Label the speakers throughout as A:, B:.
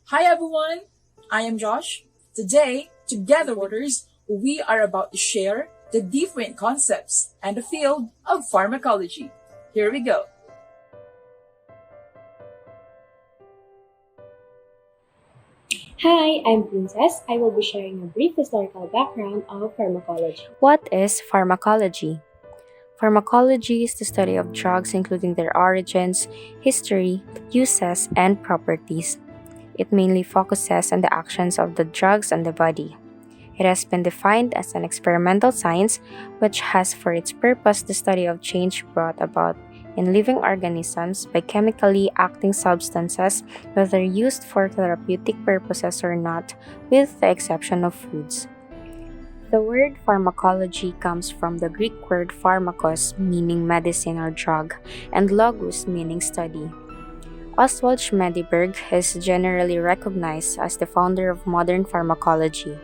A: Hi everyone, I am Josh. Today, together waters, we are about to share the different concepts and the field of pharmacology. Here we go.
B: Hi, I'm Princess. I will be sharing a brief historical background of pharmacology.
C: What is pharmacology? Pharmacology is the study of drugs, including their origins, history, uses, and properties. It mainly focuses on the actions of the drugs on the body. It has been defined as an experimental science which has for its purpose the study of change brought about in living organisms by chemically acting substances, whether used for therapeutic purposes or not, with the exception of foods. The word pharmacology comes from the Greek word pharmakos, meaning medicine or drug, and logos, meaning study. Oswald Schmedeberg is generally recognized as the founder of modern pharmacology.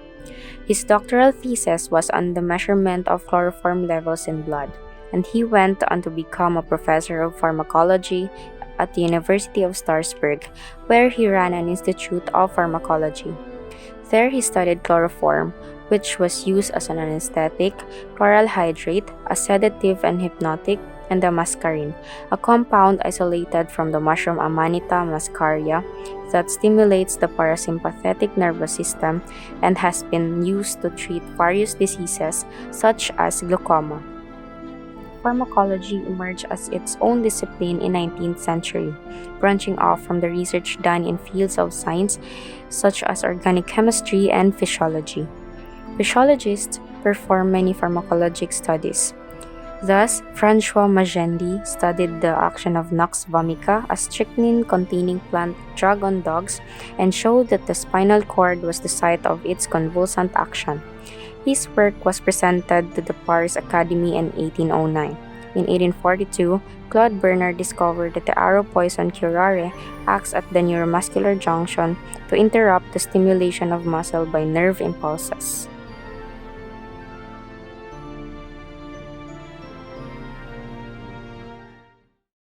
C: His doctoral thesis was on the measurement of chloroform levels in blood, and he went on to become a professor of pharmacology at the University of Strasbourg, where he ran an institute of pharmacology. There he studied chloroform, which was used as an anesthetic, chloral hydrate, a sedative and hypnotic, and the mascarin, a compound isolated from the mushroom Amanita muscaria that stimulates the parasympathetic nervous system and has been used to treat various diseases such as glaucoma. Pharmacology emerged as its own discipline in 19th century, branching off from the research done in fields of science such as organic chemistry and physiology. Physiologists perform many pharmacologic studies. Thus, François Magendie studied the action of Nux vomica, a strychnine-containing plant drug on dogs, and showed that the spinal cord was the site of its convulsant action. His work was presented to the Paris Academy in 1809. In 1842, Claude Bernard discovered that the arrow poison curare acts at the neuromuscular junction to interrupt the stimulation of muscle by nerve impulses.